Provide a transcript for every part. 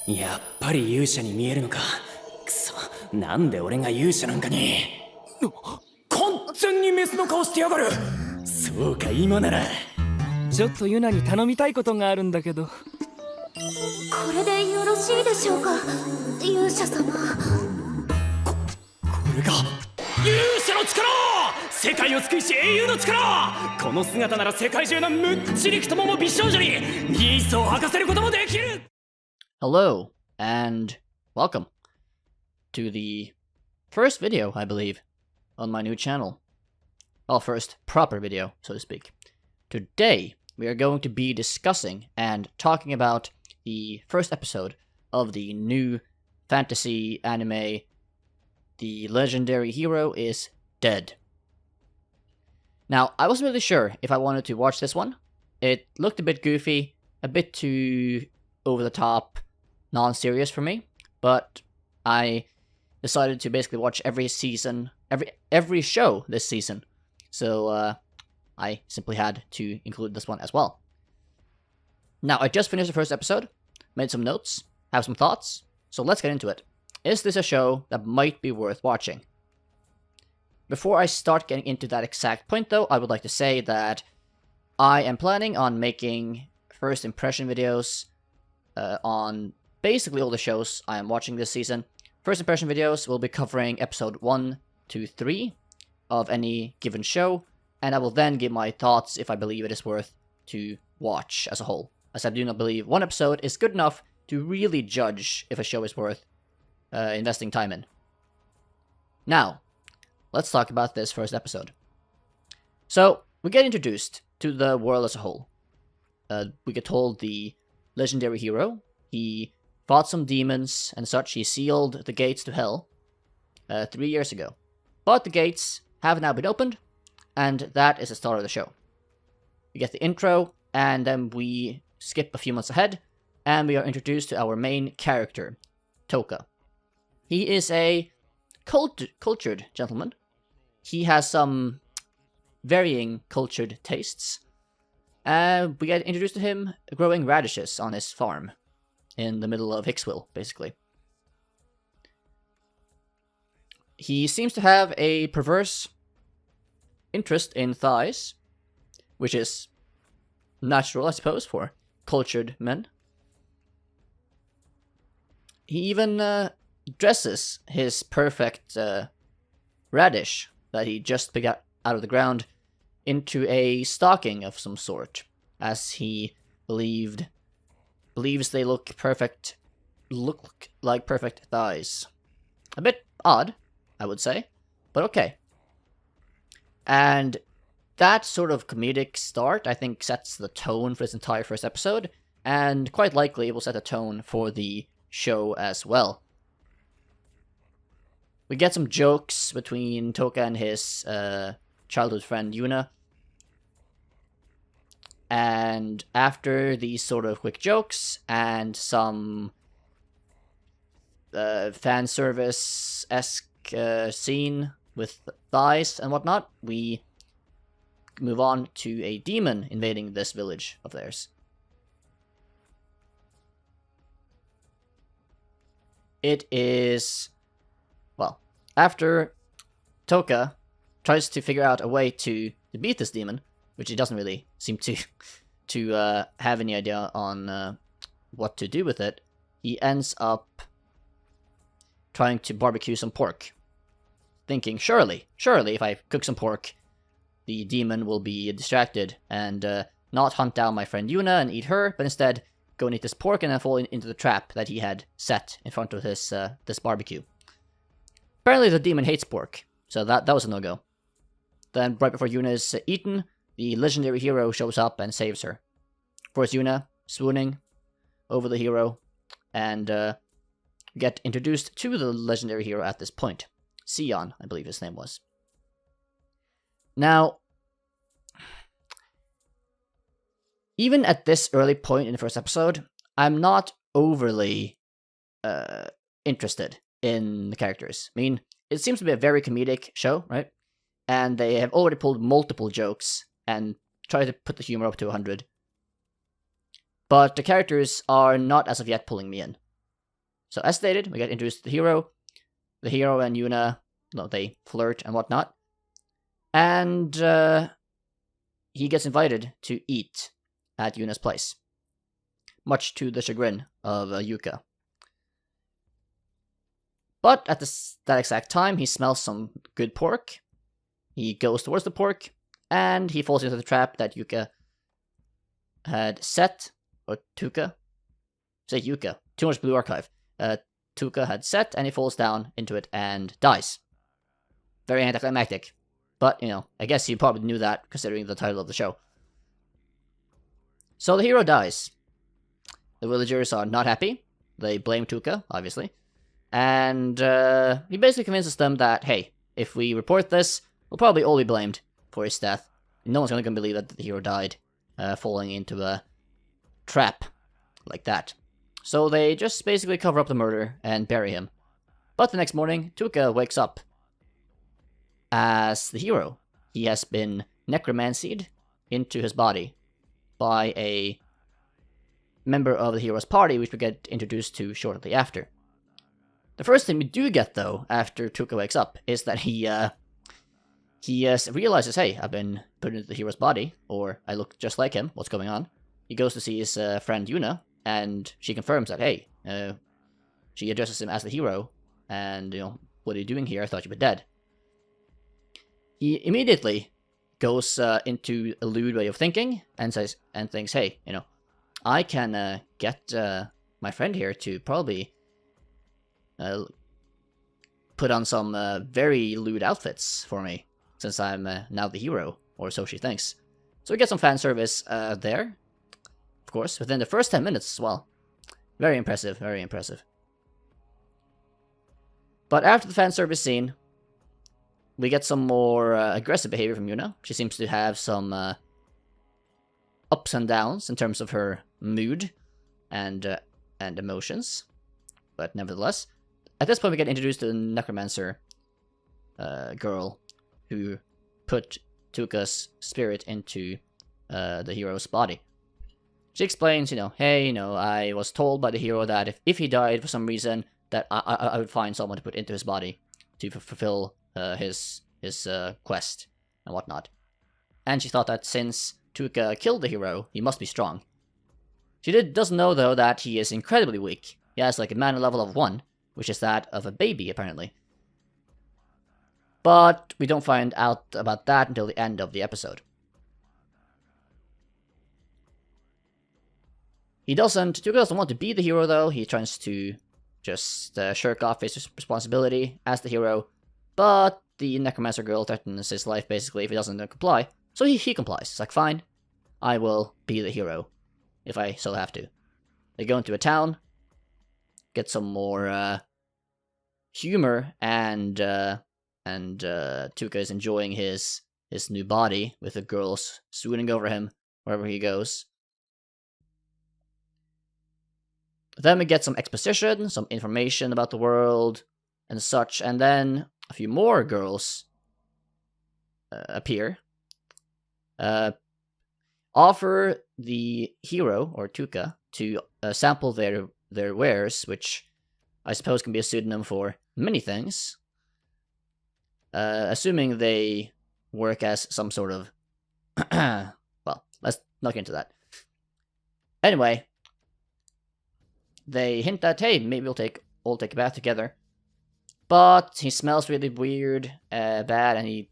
やっぱり勇者に見えるのか。くそ、なんで俺が勇者なんかに。完全にメスの顔してやがる。そうか、今なら。ちょっとユナに頼みたいことがあるんだけど。これでよろしいでしょうか、勇者様。これが勇者の力、世界を救いし英雄の力。この姿なら世界中のむっちり太もも美少女にニーズを吐かせることもできる。 Hello, and welcome to the first video, I believe, on my new channel. Well, first proper video, so to speak. Today, we are going to be discussing and talking about the first episode of the new fantasy anime, The Legendary Hero is Dead. Now, I wasn't really sure if I wanted to watch this one. It looked a bit goofy, a bit too over the top, non-serious for me, but I decided to basically watch every show this season, so I simply had to include this one as well. Now, I just finished the first episode, made some notes, have some thoughts, so let's get into it. Is this a show that might be worth watching? Before I start getting into that exact point, though, I would like to say that I am planning on making first impression videos on basically all the shows I am watching this season. First impression videos will be covering episode 1 to 3 of any given show, and I will then give my thoughts if I believe it is worth to watch as a whole, as I do not believe one episode is good enough to really judge if a show is worth investing time in. Now, let's talk about this first episode. So, we get introduced to the world as a whole. We get told the legendary hero, he fought some demons and such, he sealed the gates to hell 3 years ago. But the gates have now been opened, and that is the start of the show. We get the intro, and then we skip a few months ahead, and we are introduced to our main character, Toka. He is a cultured gentleman. He has some varying cultured tastes. We get introduced to him growing radishes on his farm in the middle of Hicksville, basically. He seems to have a perverse interest in thighs, which is natural, I suppose, for cultured men. He even dresses his perfect radish that he just picked out of the ground into a stocking of some sort, as he believes they look like perfect thighs. A bit odd, I would say, but okay. And that sort of comedic start, I think, sets the tone for this entire first episode, and quite likely it will set the tone for the show as well. We get some jokes between Toka and his childhood friend Yuna. And after these sort of quick jokes and some fan service-esque scene with thighs and whatnot, we move on to a demon invading this village of theirs. It is... well, after Toka tries to figure out a way to beat this demon, which he doesn't really seem to have any idea on what to do with it, he ends up trying to barbecue some pork, thinking, surely, if I cook some pork, the demon will be distracted and not hunt down my friend Yuna and eat her, but instead go and eat this pork and then fall into the trap that he had set in front of this barbecue. Apparently the demon hates pork, so that was a no-go. Then, right before Yuna is eaten, the legendary hero shows up and saves her. Of course, Yuna swooning over the hero, and get introduced to the legendary hero at this point. Sion, I believe his name was. Now, even at this early point in the first episode, I'm not overly interested in the characters. I mean, it seems to be a very comedic show, right? And they have already pulled multiple jokes and tried to put the humor up to 100. But the characters are not as of yet pulling me in. So as stated, we get introduced to the hero. The hero and Yuna, they flirt and whatnot. And he gets invited to eat at Yuna's place, much to the chagrin of Yuka. But at that exact time, he smells some good pork. He goes towards the pork, and he falls into the trap that Yuka had set, or Tuka. Say Yuka. Too much Blue Archive. Tuka had set, and he falls down into it and dies. Very anticlimactic. But, I guess you probably knew that, considering the title of the show. So the hero dies. The villagers are not happy. They blame Tuka, obviously. And he basically convinces them that, hey, if we report this, we'll probably all be blamed for his death. No one's going to believe that the hero died falling into a trap like that. So they just basically cover up the murder and bury him. But the next morning, Tuka wakes up as the hero. He has been necromancied into his body by a member of the hero's party, which we get introduced to shortly after. The first thing we do get, though, after Tuka wakes up, is that he realizes, hey, I've been put into the hero's body, or I look just like him, what's going on? He goes to see his friend Yuna, and she confirms that, hey, she addresses him as the hero, and, what are you doing here? I thought you were dead. He immediately goes into a lewd way of thinking, and thinks, hey, I can get my friend here to probably put on some very lewd outfits for me, since I'm now the hero, or so she thinks. So we get some fan service there, of course, within the first 10 minutes as well. Very impressive, very impressive. But after the fan service scene, we get some more aggressive behavior from Yuna. She seems to have some ups and downs in terms of her mood and emotions. But nevertheless, at this point we get introduced to the Necromancer girl who put Tuka's spirit into the hero's body. She explains, hey, I was told by the hero that if he died for some reason, that I would find someone to put into his body to fulfill his quest and whatnot. And she thought that since Tuka killed the hero, he must be strong. She doesn't know, though, that he is incredibly weak. He has like a mana level of 1, which is that of a baby, apparently. But we don't find out about that until the end of the episode. Tuka doesn't want to be the hero, though. He tries to just shirk off his responsibility as the hero. But the Necromancer girl threatens his life, basically, if he doesn't comply. So he complies. It's like, fine, I will be the hero, if I so have to. They go into a town, get some more humor, and Tuka is enjoying his new body, with the girls swooning over him wherever he goes. Then we get some exposition, some information about the world, and such, and then a few more girls appear. Offer the hero, or Tuka, to sample their wares, which I suppose can be a pseudonym for many things. Assuming they work as some sort of... well, let's not get into that. Anyway, they hint that, hey, maybe we'll all take a bath together. But he smells really weird, bad, and he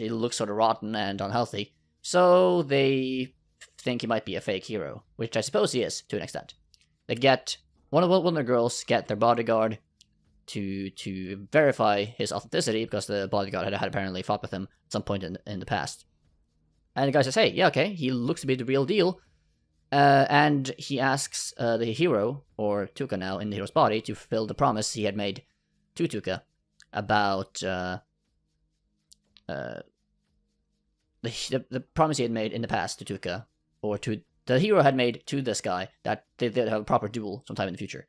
looks sort of rotten and unhealthy. So they think he might be a fake hero, which I suppose he is, to an extent. They get... One of the girls get their bodyguard to verify his authenticity, because the bodyguard had apparently fought with him at some point in the past. And the guy says, hey, yeah, okay, he looks to be the real deal. And he asks the hero, or Tuka now, in the hero's body, to fulfill the promise he had made to Tuka about the promise he had made in the past to Tuka, or to the hero had made to this guy, that they'd have a proper duel sometime in the future.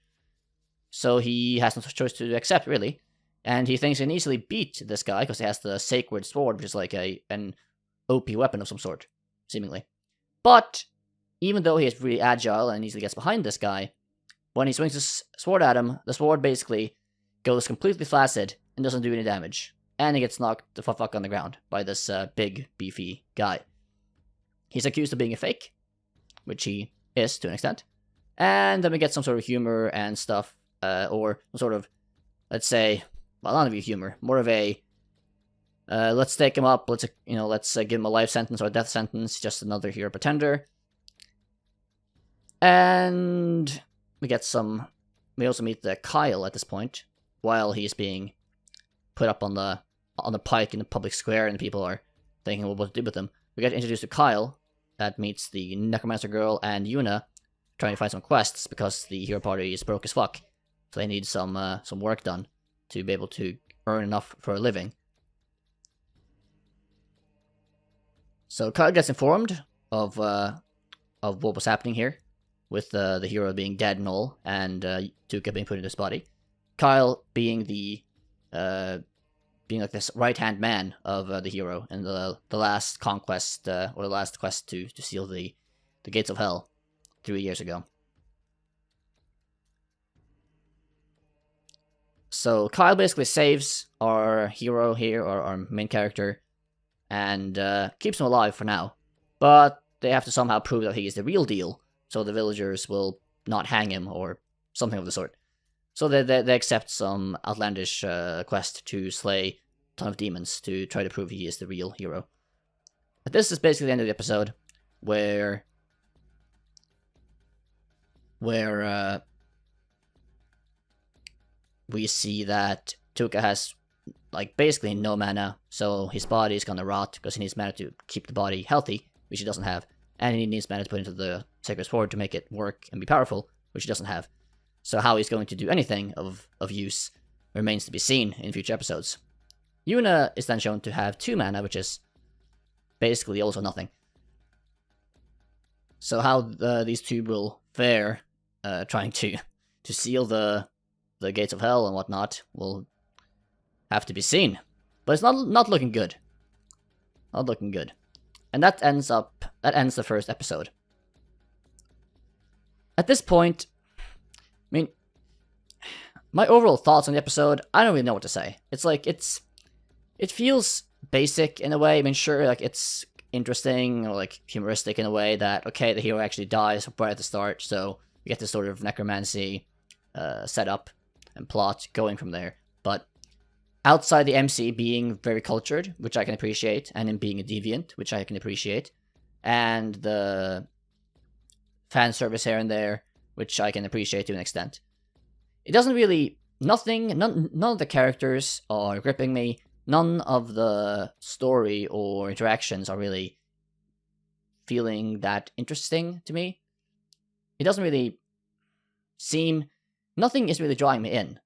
So he has no choice to accept, really. And he thinks he can easily beat this guy, because he has the sacred sword, which is like an OP weapon of some sort, seemingly. But even though he is really agile and easily gets behind this guy, when he swings his sword at him, the sword basically goes completely flaccid and doesn't do any damage. And he gets knocked the fuck on the ground by this big, beefy guy. He's accused of being a fake, which he is to an extent. And then we get some sort of humor and stuff, or some sort of, let's say, well, not even humor, more of a, let's take him up, let's give him a life sentence or a death sentence, just another hero pretender. And we also meet Kyle at this point, while he's being put up on the pike in the public square, and people are thinking, well, what to do with him. We get introduced to Kyle, that meets the Necromancer girl and Yuna, trying to find some quests, because the hero party is broke as fuck. So they need some work done to be able to earn enough for a living. So Kyle gets informed of what was happening here, with the hero being dead and all, and Tuka being put in his body. Kyle being being like this right-hand man of the hero in the last conquest, or the last quest to seal the gates of hell 3 years ago. So Kyle basically saves our hero here, or our main character, and keeps him alive for now. But they have to somehow prove that he is the real deal, so the villagers will not hang him, or something of the sort. So they accept some outlandish quest to slay a ton of demons to try to prove he is the real hero. But this is basically the end of the episode, where we see that Tuka has basically no mana, so his body is gonna rot because he needs mana to keep the body healthy, which he doesn't have, and he needs mana to put into the Sacred Sword to make it work and be powerful, which he doesn't have. So how he's going to do anything of use remains to be seen in future episodes. Yuna is then shown to have 2 mana, which is basically also nothing. So how these two will fare trying to seal the gates of hell and whatnot will have to be seen. But it's not looking good. Not looking good. And that ends the first episode. At this point, I mean, my overall thoughts on the episode, I don't really know what to say. It feels basic in a way. I mean, sure, it's interesting or humoristic in a way that, okay, the hero actually dies right at the start, so we get this sort of necromancy setup and plot going from there. But outside the MC being very cultured, which I can appreciate, and him being a deviant, which I can appreciate, and the fan service here and there, which I can appreciate to an extent, it doesn't really... None of the characters are gripping me. None of the story or interactions are really feeling that interesting to me. It doesn't really seem... Nothing is really drawing me in,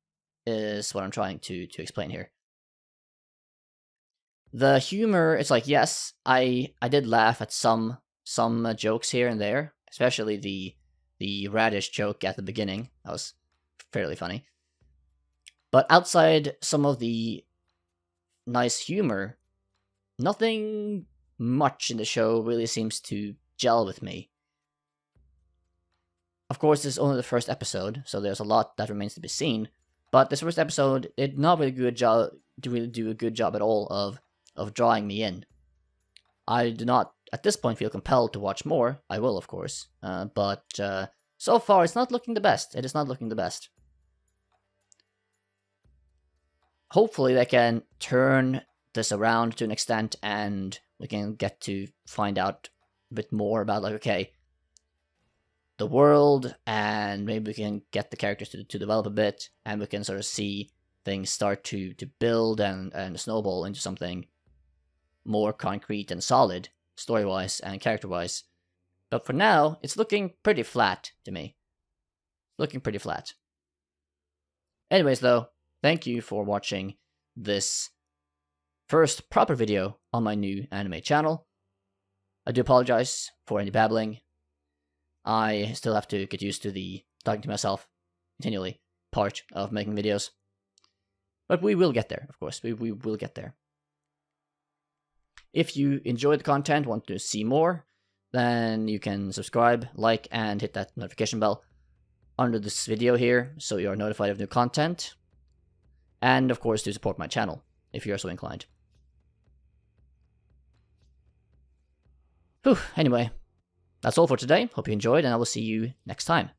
is what I'm trying to explain here. The humor, it's yes, I did laugh at some jokes here and there, especially the radish joke at the beginning. That was fairly funny. But outside some of the nice humor, nothing much in the show really seems to gel with me. Of course, this is only the first episode, so there's a lot that remains to be seen. But this first episode did not really do a good job at all of drawing me in. I do not, at this point, feel compelled to watch more. I will, of course. But so far, it's not looking the best. It is not looking the best. Hopefully, they can turn this around to an extent, and we can get to find out a bit more about, okay, the world, and maybe we can get the characters to develop a bit, and we can sort of see things start to build and snowball into something more concrete and solid, story-wise and character-wise. But for now, it's looking pretty flat to me. Looking pretty flat. Anyways, though, thank you for watching this first proper video on my new anime channel. I do apologize for any babbling. I still have to get used to the talking to myself continually part of making videos. But we will get there, of course. We will get there. If you enjoyed the content, want to see more, then you can subscribe, like, and hit that notification bell. under this video here so you are notified of new content. And of course to support my channel if you are so inclined. Whew, anyway, that's all for today. Hope you enjoyed, and I will see you next time.